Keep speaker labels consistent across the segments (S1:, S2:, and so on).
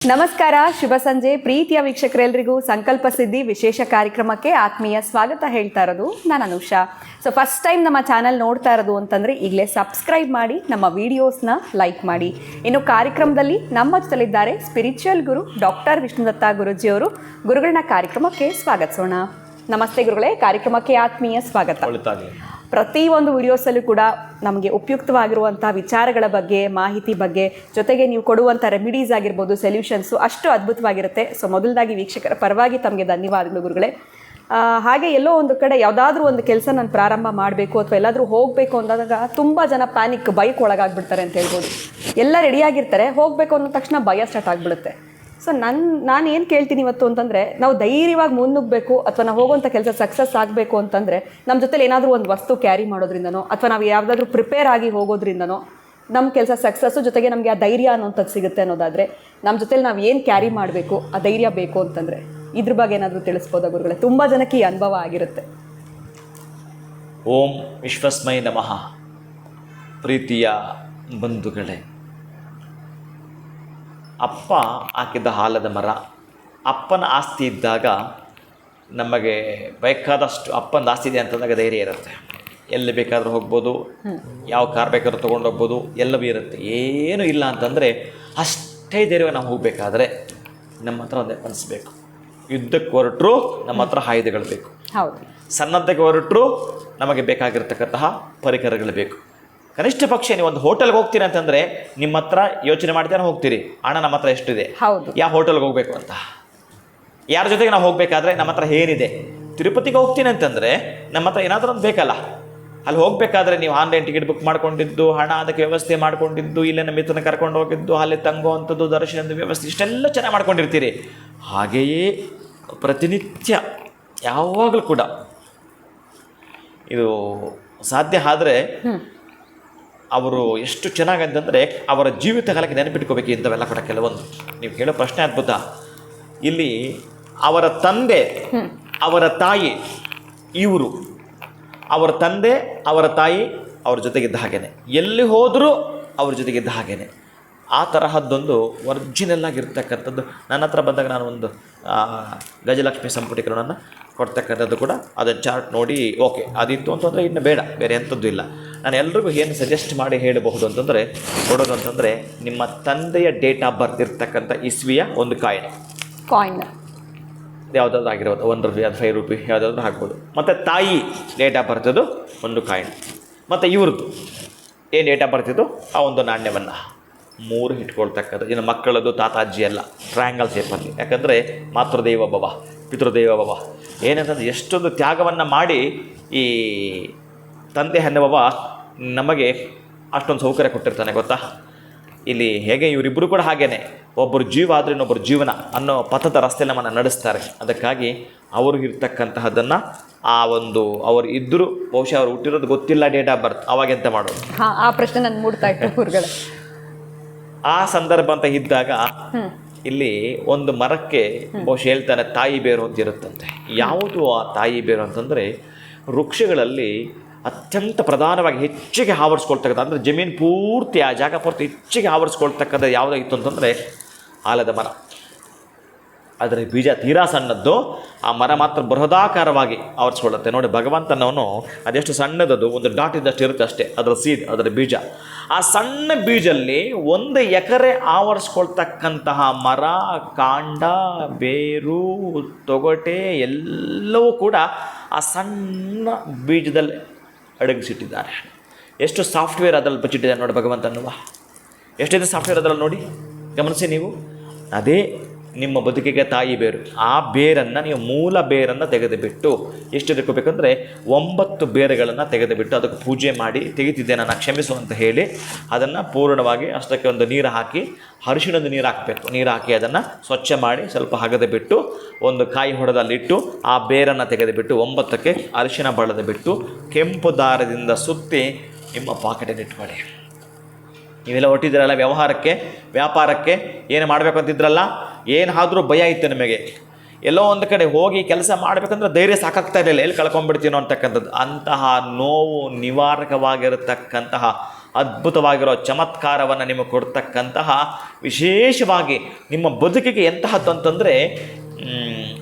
S1: ನಮಸ್ಕಾರ, ಶುಭ ಸಂಜೆ ಪ್ರೀತಿಯ ವೀಕ್ಷಕರೆಲ್ಲರಿಗೂ ಸಂಕಲ್ಪ ಸಿದ್ಧಿ ವಿಶೇಷ ಕಾರ್ಯಕ್ರಮಕ್ಕೆ ಆತ್ಮೀಯ ಸ್ವಾಗತ ಹೇಳ್ತಾ ಇರೋದು ನಾನು ಅನುಷಾ. ಸೊ ಫಸ್ಟ್ ಟೈಮ್ ನಮ್ಮ ಚಾನಲ್ ನೋಡ್ತಾ ಇರೋದು ಅಂತಂದರೆ ಈಗಲೇ ಸಬ್ಸ್ಕ್ರೈಬ್ ಮಾಡಿ, ನಮ್ಮ ವಿಡಿಯೋಸ್ನ ಲೈಕ್ ಮಾಡಿ. ಇನ್ನು ಕಾರ್ಯಕ್ರಮದಲ್ಲಿ ನಮ್ಮ ಜೊತೆಲಿದ್ದಾರೆ ಸ್ಪಿರಿಚುವಲ್ ಗುರು ಡಾಕ್ಟರ್ ವಿಷ್ಣುದತ್ತ ಗುರುಜಿಯವರು. ಗುರುಗಳನ್ನ ಕಾರ್ಯಕ್ರಮಕ್ಕೆ ಸ್ವಾಗತಿಸೋಣ. ನಮಸ್ತೆ ಗುರುಗಳೇ, ಕಾರ್ಯಕ್ರಮಕ್ಕೆ ಆತ್ಮೀಯ ಸ್ವಾಗತ. ಪ್ರತಿಯೊಂದು ವಿಡಿಯೋಸಲ್ಲೂ ಕೂಡ ನಮಗೆ ಉಪಯುಕ್ತವಾಗಿರುವಂಥ ವಿಚಾರಗಳ ಬಗ್ಗೆ, ಮಾಹಿತಿ ಬಗ್ಗೆ, ಜೊತೆಗೆ ನೀವು ಕೊಡುವಂಥ ರೆಮಿಡೀಸ್ ಆಗಿರ್ಬೋದು, ಸೊಲ್ಯೂಷನ್ಸು ಅಷ್ಟು ಅದ್ಭುತವಾಗಿರುತ್ತೆ. ಸೊ ಮೊದಲದಾಗಿ ವೀಕ್ಷಕರ ಪರವಾಗಿ ತಮಗೆ ಧನ್ಯವಾದಗಳು ಗುರುಗಳೇ. ಹಾಗೆ ಎಲ್ಲೋ ಒಂದು ಕಡೆ ಯಾವುದಾದ್ರೂ ಒಂದು ಕೆಲಸ ನಾನು ಪ್ರಾರಂಭ ಮಾಡಬೇಕು ಅಥವಾ ಎಲ್ಲಾದರೂ ಹೋಗಬೇಕು ಅಂದಾಗ ತುಂಬ ಜನ ಪ್ಯಾನಿಕ್, ಬೈಕ್ ಒಳಗಾಗ್ಬಿಡ್ತಾರೆ ಅಂತ ಹೇಳ್ಬೋದು. ಎಲ್ಲ ರೆಡಿಯಾಗಿರ್ತಾರೆ, ಹೋಗಬೇಕು ಅನ್ನೋ ತಕ್ಷಣ ಭಯ ಸ್ಟಾರ್ಟ್ ಆಗಿಬಿಡುತ್ತೆ. ಸೊ ನಾನು ಏನು ಕೇಳ್ತೀನಿ ಇವತ್ತು ಅಂತಂದರೆ, ನಾವು ಧೈರ್ಯವಾಗಿ ಮುನ್ನುಗ್ಗಬೇಕು ಅಥವಾ ನಾವು ಹೋಗುವಂಥ ಕೆಲಸ ಸಕ್ಸಸ್ ಆಗಬೇಕು ಅಂತಂದರೆ ನಮ್ಮ ಜೊತೆಲಿ ಏನಾದರೂ ಒಂದು ವಸ್ತು ಕ್ಯಾರಿ ಮಾಡೋದ್ರಿಂದನೋ ಅಥವಾ ನಾವು ಯಾವುದಾದ್ರೂ ಪ್ರಿಪೇರ್ ಆಗಿ ಹೋಗೋದ್ರಿಂದನೋ ನಮ್ಮ ಕೆಲಸ ಸಕ್ಸಸ್ಸು, ಜೊತೆಗೆ ನಮಗೆ ಆ ಧೈರ್ಯ ಅನ್ನೋಂಥದ್ದು ಸಿಗುತ್ತೆ ಅನ್ನೋದಾದರೆ ನಮ್ಮ ಜೊತೆಲಿ ನಾವು ಏನು ಕ್ಯಾರಿ ಮಾಡಬೇಕು, ಆ ಧೈರ್ಯ ಬೇಕು ಅಂತಂದರೆ ಇದ್ರ ಬಗ್ಗೆ ಏನಾದರೂ ತಿಳಿಸ್ಬೋದಾ ಗುರುಗಳೇ? ತುಂಬ ಜನಕ್ಕೆ ಈ ಅನುಭವ ಆಗಿರುತ್ತೆ.
S2: ಓಂ ವಿಶ್ವಸ್ಮೈ ನಮಃ. ಪ್ರೀತಿಯ ಬಂಧುಗಳೇ, ಅಪ್ಪ ಹಾಕಿದ ಆಲದ ಮರ, ಅಪ್ಪನ ಆಸ್ತಿ ಇದ್ದಾಗ ನಮಗೆ ಬೇಕಾದಷ್ಟು ಅಪ್ಪನ ಆಸ್ತಿ ಇದೆ ಅಂತಂದಾಗ ಧೈರ್ಯ ಇರುತ್ತೆ. ಎಲ್ಲಿ ಬೇಕಾದರೂ ಹೋಗ್ಬೋದು, ಯಾವ ಕಾರ್ ಬೇಕಾದ್ರೂ ತೊಗೊಂಡು ಹೋಗ್ಬೋದು, ಎಲ್ಲವೂ ಇರುತ್ತೆ. ಏನೂ ಇಲ್ಲ ಅಂತಂದರೆ ಅಷ್ಟೇ ಧೈರ್ಯ. ನಾವು ಹೋಗಬೇಕಾದ್ರೆ ನಮ್ಮ ಹತ್ರ ಒಂದೇ ಅನಿಸ್ಬೇಕು. ಯುದ್ಧಕ್ಕೆ ಹೊರಟರು ನಮ್ಮ ಹತ್ರ ಆಯುಧಗಳು ಬೇಕು.
S1: ಹೌದು.
S2: ಸನ್ನದ್ಧಕ್ಕೆ ಹೊರಟರು ನಮಗೆ ಬೇಕಾಗಿರ್ತಕ್ಕಂತಹ ಪರಿಕರಗಳು ಬೇಕು. ಕನಿಷ್ಠ ಪಕ್ಷ ನೀವು ಒಂದು ಹೋಟೆಲ್ಗೆ ಹೋಗ್ತೀರಿ ಅಂತಂದರೆ ನಿಮ್ಮ ಹತ್ರ ಯೋಚನೆ ಮಾಡ್ತಾನೆ ಹೋಗ್ತೀರಿ, ಹಣ ನಮ್ಮ ಹತ್ರ ಎಷ್ಟಿದೆ, ಯಾವ ಹೋಟೆಲ್ಗೆ ಹೋಗಬೇಕು ಅಂತ. ಯಾರ ಜೊತೆಗೆ ನಾವು ಹೋಗಬೇಕಾದ್ರೆ ನಮ್ಮ ಹತ್ರ ಏನಿದೆ. ತಿರುಪತಿಗೆ ಹೋಗ್ತೀನಿ ಅಂತಂದರೆ ನಮ್ಮ ಹತ್ರ ಏನಾದರೂ ಒಂದು ಬೇಕಲ್ಲ. ಅಲ್ಲಿ ಹೋಗಬೇಕಾದ್ರೆ ನೀವು ಆನ್ಲೈನ್ ಟಿಕೆಟ್ ಬುಕ್ ಮಾಡ್ಕೊಂಡಿದ್ದು, ಹಣ ಅದಕ್ಕೆ ವ್ಯವಸ್ಥೆ ಮಾಡ್ಕೊಂಡಿದ್ದು, ಇಲ್ಲೇ ನಮ್ಮ ಮಿತ್ರನ ಕರ್ಕೊಂಡು ಹೋಗಿದ್ದು, ಅಲ್ಲಿ ತಂಗುವಂಥದ್ದು, ದರ್ಶನದ ವ್ಯವಸ್ಥೆ, ಇಷ್ಟೆಲ್ಲ ಚೆನ್ನಾಗಿ ಮಾಡ್ಕೊಂಡಿರ್ತೀರಿ. ಹಾಗೆಯೇ ಪ್ರತಿನಿತ್ಯ ಯಾವಾಗಲೂ ಕೂಡ ಇದು ಸಾಧ್ಯ ಆದರೆ ಅವರು ಎಷ್ಟು ಚೆನ್ನಾಗಂತಂದರೆ ಅವರ ಜೀವಿತ ಕಾಲಕ್ಕೆ ನೆನಪಿಟ್ಕೋಬೇಕು ಇಂಥವೆಲ್ಲ ಕೂಡ. ಕೆಲವೊಂದು ನೀವು ಕೇಳೋ ಪ್ರಶ್ನೆ ಅದ್ಭುತ. ಇಲ್ಲಿ ಅವರ ತಂದೆ, ಅವರ ತಾಯಿ, ಇವರು ಅವರ ತಂದೆ, ಅವರ ತಾಯಿ ಅವ್ರ ಜೊತೆಗಿದ್ದ ಹಾಗೇನೆ, ಎಲ್ಲಿ ಹೋದರೂ ಅವ್ರ ಜೊತೆಗಿದ್ದ ಹಾಗೇನೆ. ಆ ತರಹದ್ದೊಂದು ಒರಿಜಿನಲ್ ಆಗಿರ್ತಕ್ಕಂಥದ್ದು ನನ್ನ ಹತ್ರ ಬಂದಾಗ ನಾನು ಒಂದು ಗಜಲಕ್ಷ್ಮಿ ಸಂಪುಟೀಕರಣವನ್ನು ಕೊಡ್ತಕ್ಕಂಥದ್ದು ಕೂಡ ಅದನ್ನು ಚಾರ್ಟ್ ನೋಡಿ ಓಕೆ ಅದಿತ್ತು ಅಂತಂದರೆ ಇನ್ನು ಬೇಡ, ಬೇರೆ ಎಂಥದ್ದು ಇಲ್ಲ. ನಾನು ಎಲ್ರಿಗೂ ಏನು ಸಜೆಸ್ಟ್ ಮಾಡಿ ಹೇಳಬಹುದು ಅಂತಂದರೆ, ಕೊಡೋದು ಅಂತಂದರೆ ನಿಮ್ಮ ತಂದೆಯ ಡೇಟ್ ಆಫ್ ಬರ್ತ್ ಇರ್ತಕ್ಕಂಥ ಇಸ್ವಿಯ ಒಂದು ಕಾಯಿನ್ ಯಾವುದಾದ್ರು ಆಗಿರೋದು, 1 ರೂಪಾಯಿ ಅದು 5 ರೂಪಾಯಿ ಯಾವುದಾದ್ರೂ ಹಾಕ್ಬೋದು. ಮತ್ತು ತಾಯಿ ಡೇಟ್ ಆಫ್ ಬರ್ತದ್ದು ಒಂದು ಕಾಯಿನ್, ಮತ್ತು ಇವ್ರದ್ದು ಏನು ಡೇಟ್ ಆಫ್ ಬರ್ತಿದ್ದು ಆ ಒಂದು ನಾಣ್ಯವನ್ನು 3 ಇಟ್ಕೊಳ್ತಕ್ಕಂಥ. ಇನ್ನು ಮಕ್ಕಳದ್ದು ತಾತಾಜಿ ಎಲ್ಲ ಟ್ರಯಾಂಗಲ್ ಶೇಪಲ್ಲಿ. ಯಾಕಂದರೆ ಮಾತೃದೇವ ಭವ, ಪಿತೃದೇವ ಭವ ಏನಂತಂದರೆ ಎಷ್ಟೊಂದು ತ್ಯಾಗವನ್ನು ಮಾಡಿ ಈ ತಂದೆ ಅನ್ನುವವ ನಮಗೆ ಅಷ್ಟೊಂದು ಸೌಕರ್ಯ ಕೊಟ್ಟಿರ್ತಾನೆ ಗೊತ್ತಾ. ಇಲ್ಲಿ ಹೇಗೆ ಇವರಿಬ್ಬರು ಕೂಡ ಹಾಗೇನೆ, ಒಬ್ಬರು ಜೀವ ಆದರೆ ಇನ್ನೊಬ್ಬರು ಜೀವನ ಅನ್ನೋ ಪಥದ ರಸ್ತೆ ನಮ್ಮನ್ನು ನಡೆಸ್ತಾರೆ. ಅದಕ್ಕಾಗಿ ಅವರು ಇರ್ತಕ್ಕಂತಹದ್ದನ್ನು ಆ ಒಂದು ಅವರು ಇದ್ದರೂ ಬಹುಶಃ ಅವ್ರು ಹುಟ್ಟಿರೋದು ಗೊತ್ತಿಲ್ಲ ಡೇಟ್ ಆಫ್ ಬರ್ತ್, ಅವಾಗ ಎಂತ ಮಾಡೋದು? ಆ ಪ್ರಶ್ನೆ ನಾನು ಮೂಡ್ತಾ ಇತ್ತು. ಆ ಸಂದರ್ಭ ಅಂತ ಇದ್ದಾಗ ಇಲ್ಲಿ ಒಂದು ಮರಕ್ಕೆ ಬಹುಶಃ ಹೇಳ್ತಾನೆ ತಾಯಿ ಬೇರು ಅಂತ ಇರುತ್ತಂತೆ. ಯಾವುದು ಆ ತಾಯಿ ಬೇರು ಅಂತಂದರೆ, ವೃಕ್ಷಗಳಲ್ಲಿ ಅತ್ಯಂತ ಪ್ರಧಾನವಾಗಿ ಹೆಚ್ಚಿಗೆ ಆವರಿಸ್ಕೊಳ್ತಕ್ಕಂಥ, ಅಂದರೆ ಜಮೀನು ಪೂರ್ತಿ ಆ ಜಾಗ ಪೂರ್ತಿ ಹೆಚ್ಚಿಗೆ ಆವರಿಸ್ಕೊಳ್ತಕ್ಕಂಥ ಯಾವುದಾಗಿತ್ತು ಅಂತಂದರೆ ಆಲದ ಮರ. ಅದರ ಬೀಜ ತೀರಾ ಸಣ್ಣದ್ದು, ಆ ಮರ ಮಾತ್ರ ಬೃಹದಾಕಾರವಾಗಿ ಆವರಿಸ್ಕೊಳ್ಳುತ್ತೆ. ನೋಡಿ ಭಗವಂತನವನು ಅದೆಷ್ಟು ಸಣ್ಣದದು, ಒಂದು ಡಾಟ್ ಇದ್ದಷ್ಟು ಇರುತ್ತೆ ಅಷ್ಟೇ ಅದರ ಸೀಡ್, ಅದರ ಬೀಜ. ಆ ಸಣ್ಣ ಬೀಜಲ್ಲಿ 1 ಎಕರೆ ಆವರಿಸ್ಕೊಳ್ತಕ್ಕಂತಹ ಮರ, ಕಾಂಡ, ಬೇರು, ತೊಗಟೆ ಎಲ್ಲವೂ ಕೂಡ ಆ ಸಣ್ಣ ಬೀಜದಲ್ಲಿ ಅಡಗಿಸಿಟ್ಟಿದ್ದಾರೆ. ಎಷ್ಟು ಸಾಫ್ಟ್ವೇರ್ ಅದರಲ್ಲಿ ಬಚ್ಚಿಟ್ಟಿದ್ದಾರೆ ನೋಡಿ ಭಗವಂತನವ. ಎಷ್ಟಿದೆ ಸಾಫ್ಟ್ವೇರ್ ಅದರಲ್ಲಿ ನೋಡಿ, ಗಮನಿಸಿ ನೀವು. ಅದೇ ನಿಮ್ಮ ಬದುಕಿಗೆ ತಾಯಿ ಬೇರು. ಆ ಬೇರನ್ನು ನೀವು ಮೂಲ ಬೇರನ್ನು ತೆಗೆದುಬಿಟ್ಟು ಎಷ್ಟು ತೆಗೆದುಕೋಬೇಕಂದ್ರೆ 9 ಬೇರುಗಳನ್ನು ತೆಗೆದುಬಿಟ್ಟು ಅದಕ್ಕೆ ಪೂಜೆ ಮಾಡಿ, ತೆಗಿತಿದ್ದೆ ನಾನು ಕ್ಷಮಿಸು ಅಂತ ಹೇಳಿ ಅದನ್ನು ಪೂರ್ಣವಾಗಿ ಅಷ್ಟಕ್ಕೆ ಒಂದು ನೀರು ಹಾಕಿ, ಅರಿಶಿಣದ ನೀರು ಹಾಕಬೇಕು. ನೀರು ಹಾಕಿ ಅದನ್ನು ಸ್ವಚ್ಛ ಮಾಡಿ ಸ್ವಲ್ಪ ಹಗದು ಬಿಟ್ಟು ಒಂದು ಕಾಯಿ ಹೊಡೆದಲ್ಲಿಟ್ಟು ಆ ಬೇರನ್ನು ತೆಗೆದುಬಿಟ್ಟು 9ಕ್ಕೆ ಅರಿಶಿಣ ಬಳದು ಬಿಟ್ಟು ಕೆಂಪು ದಾರದಿಂದ ಸುತ್ತಿ ನಿಮ್ಮ ಪಾಕೆಟನ್ನು ಇಟ್ಕೊಳ್ಳಿ. ನೀವೆಲ್ಲ ಹೊಟ್ಟಿದ್ದೀರಲ್ಲ ವ್ಯವಹಾರಕ್ಕೆ, ವ್ಯಾಪಾರಕ್ಕೆ ಏನು ಮಾಡಬೇಕು ಅಂತಿದ್ರಲ್ಲ, ಏನಾದರೂ ಭಯ ಇತ್ತು ನಿಮಗೆ. ಎಲ್ಲೋ ಒಂದು ಕಡೆ ಹೋಗಿ ಕೆಲಸ ಮಾಡಬೇಕಂದ್ರೆ ಧೈರ್ಯ ಸಾಕಾಗ್ತಾ ಇರಲಿಲ್ಲ, ಎಲ್ಲಿ ಕಳ್ಕೊಂಡ್ಬಿಡ್ತೀನೋ ಅಂತಕ್ಕಂಥದ್ದು. ಅಂತಹ ನೋವು ನಿವಾರಕವಾಗಿರತಕ್ಕಂತಹ ಅದ್ಭುತವಾಗಿರೋ ಚಮತ್ಕಾರವನ್ನು ನಿಮಗೆ ಕೊಡ್ತಕ್ಕಂತಹ ವಿಶೇಷವಾಗಿ ನಿಮ್ಮ ಬದುಕಿಗೆ ಎಂತಹದ್ದು ಅಂತಂದರೆ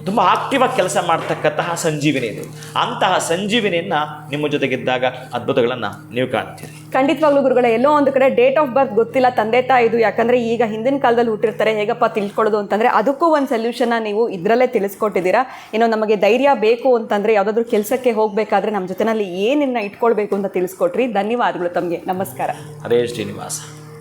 S2: ತುಂಬ ಆಕ್ಟಿವಾಗಿ ಕೆಲಸ ಮಾಡ್ತಕ್ಕಂತಹ ಸಂಜೀವಿನಿ ಇದು. ಅಂತಹ ಸಂಜೀವಿನಿಯನ್ನು ನಿಮ್ಮ ಜೊತೆಗಿದ್ದಾಗ ಅದ್ಭುತಗಳನ್ನು ನೀವು ಕಾಣ್ತೀರಿ.
S1: ಖಂಡಿತವಾಗ್ಲೂ ಗುರುಗಳೇ, ಎಲ್ಲೋ ಒಂದು ಕಡೆ ಡೇಟ್ ಆಫ್ ಬರ್ತ್ ಗೊತ್ತಿಲ್ಲ ತಂದೆ ತಾಯಿದು, ಯಾಕಂದರೆ ಈಗ ಹಿಂದಿನ ಕಾಲದಲ್ಲಿ ಹುಟ್ಟಿರ್ತಾರೆ, ಹೇಗಪ್ಪ ತಿಳ್ಕೊಳ್ಳೋದು ಅಂತಂದರೆ ಅದಕ್ಕೂ ಒಂದು ಸೊಲ್ಯೂಷನ್ನ ನೀವು ಇದರಲ್ಲೇ ತಿಳಿಸ್ಕೊಟ್ಟಿದ್ದೀರಾ. ಏನೋ ನಮಗೆ ಧೈರ್ಯ ಬೇಕು ಅಂತಂದರೆ ಯಾವುದಾದ್ರೂ ಕೆಲಸಕ್ಕೆ ಹೋಗಬೇಕಾದ್ರೆ ನಮ್ಮ ಜೊತೆನಲ್ಲಿ ಏನನ್ನ ಇಟ್ಕೊಳ್ಬೇಕು ಅಂತ ತಿಳಿಸ್ಕೊಟ್ರಿ. ಧನ್ಯವಾದಗಳು ತಮಗೆ. ನಮಸ್ಕಾರ.
S2: ಹರೇ ಶ್ರೀನಿವಾಸ.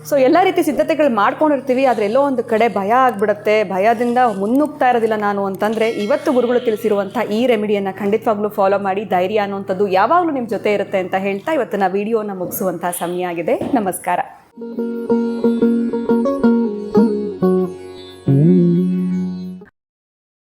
S1: ಸೊ ಎಲ್ಲ ರೀತಿ ಸಿದ್ಧತೆಗಳು ಮಾಡ್ಕೊಂಡಿರ್ತೀವಿ, ಆದರೆ ಎಲ್ಲೋ ಒಂದು ಕಡೆ ಭಯ ಆಗಿಬಿಡುತ್ತೆ, ಭಯದಿಂದ ಮುನ್ನುಗ್ತಾ ಇರೋದಿಲ್ಲ ನಾನು ಅಂತಂದರೆ ಇವತ್ತು ಗುರುಗಳು ತಿಳಿಸಿರುವಂಥ ಈ ರೆಮಿಡಿಯನ್ನು ಖಂಡಿತವಾಗ್ಲೂ ಫಾಲೋ ಮಾಡಿ ಧೈರ್ಯ ಅನ್ನುವಂಥದ್ದು ಯಾವಾಗಲೂ ನಿಮ್ಮ ಜೊತೆ ಇರುತ್ತೆ ಅಂತ ಹೇಳ್ತಾ ಇವತ್ತಿನ ವಿಡಿಯೋನ ಮುಗಿಸುವಂಥ ಸಮಯ ಆಗಿದೆ. ನಮಸ್ಕಾರ.